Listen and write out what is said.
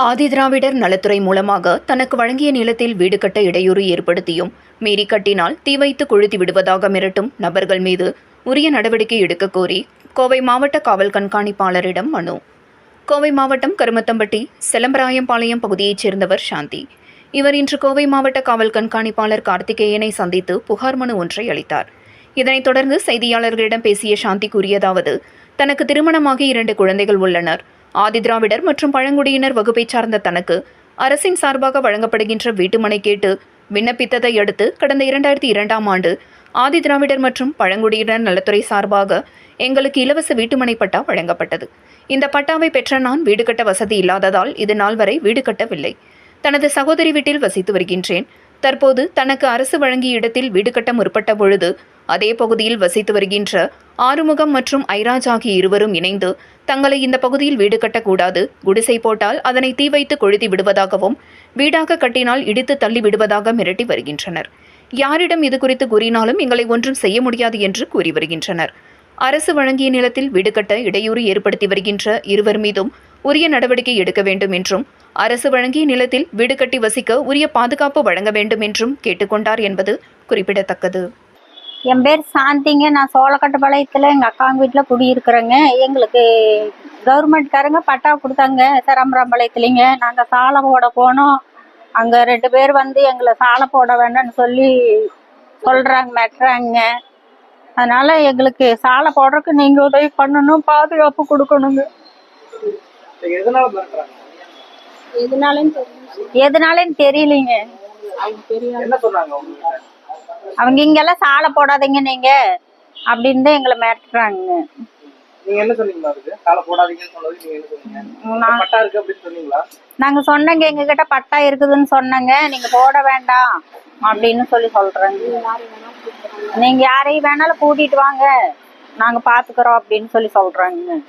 ஆதிதிராவிடர் நலத்துறை மூலமாக தனக்கு வழங்கிய நிலத்தில் வீடு கட்ட இடையூறு ஏற்படுத்தியும் மீறி கட்டினால் தீ வைத்து கொளுத்தி விடுவதாக மிரட்டும் நபர்கள் மீது உரிய நடவடிக்கை எடுக்க கோரி கோவை மாவட்ட காவல் கண்காணிப்பாளரிடம் மனு. கோவை மாவட்டம் கருமத்தம்பட்டி செலம்பராயம்பாளையம் பகுதியைச் சேர்ந்தவர் சாந்தி. இவர் இன்று கோவை மாவட்ட காவல் கண்காணிப்பாளர் கார்த்திகேயனை சந்தித்து புகார் மனு ஒன்றை அளித்தார். இதனைத் தொடர்ந்து செய்தியாளர்களிடம் பேசிய சாந்தி கூறியதாவது, தனக்கு திருமணமாகி 2 குழந்தைகள் உள்ளனர். ஆதிதிராவிடர் மற்றும் பழங்குடியினர் வகுப்பை சார்ந்த தனக்கு அரசின் சார்பாக வழங்கப்படுகின்ற வீட்டுமனை கேட்டு விண்ணப்பித்ததை அடுத்து கடந்த 2002ஆம் ஆண்டு ஆதிதிராவிடர் மற்றும் பழங்குடியினர் நலத்துறை சார்பாக எங்களுக்கு இலவச வீட்டுமனை பட்டா வழங்கப்பட்டது. இந்த பட்டாவை பெற்ற நான் வீடு கட்ட வசதி இல்லாததால் இது நாள் வரை வீடு கட்டவில்லை. தனது சகோதரி வீட்டில் வசித்து வருகின்றேன். தற்போது தனக்கு அரசு வழங்கிய இடத்தில் வீடு கட்ட முற்பட்ட பொழுது அதே பகுதியில் வசித்து வருகின்ற ஆறுமுகம் மற்றும் ஐராஜ் ஆகிய இருவரும் இணைந்து தங்களை இந்த பகுதியில் வீடு கட்டக்கூடாது, குடிசை போட்டால் அதனை தீ வைத்து கொளுத்தி விடுவதாகவும் வீடாக கட்டினால் இடித்து தள்ளி விடுவதாக மிரட்டி வருகின்றனர். யாரிடம் இது குறித்து கூறினாலும் எங்களை ஒன்றும் செய்ய முடியாது என்று கூறி வருகின்றனர். அரசு வழங்கிய நிலத்தில் வீடு கட்ட இடையூறு ஏற்படுத்தி வருகின்ற இருவர் மீதும் உரிய நடவடிக்கை எடுக்க வேண்டும் என்றும் அரசு வழங்கிய நிலத்தில் வீடு கட்டி வசிக்க உரிய பாதுகாப்பு வழங்க வேண்டும் என்றும் கேட்டுக்கொண்டார் என்பது குறிப்பிடத்தக்கது. என் பேர் சாந்திங்க. நான் சோளக்கட்டுப்பாளையத்தில் எங்கள் அக்காங்க வீட்டில் குடியிருக்கிறேங்க. எங்களுக்கு கவர்மெண்ட்காரங்க பட்டா கொடுத்தாங்க செலம்பராம்பாளையத்துலிங்க. நாங்கள் சாலை போட போனோம். அங்கே 2 பேர் வந்து எங்களை சாலை போட வேண்டாம்னு சொல்லி சொல்கிறாங்க, மெட்டுறாங்க. அதனால் எங்களுக்கு சாலை போடுறதுக்கு நீங்கள் உதவி பண்ணணும், பாதுகாப்பு கொடுக்கணுங்க. எதனாலன்னு தெரியலைங்க. அவங்க இங்கெல்லாம் சாலை போடாதீங்க நீங்க அப்படின்னு தான் எங்களை மிரட்டுறாங்க. நாங்க சொன்னங்க, எங்க கிட்ட பட்டா இருக்குதுன்னு சொன்னங்க, நீங்க போட வேண்டாம் அப்படின்னு சொல்றாங்க. நீங்க யாரையும் வேணாலும் கூட்டிட்டு வாங்க, நாங்க பாத்துக்கிறோம் அப்படின்னு சொல்றாங்க.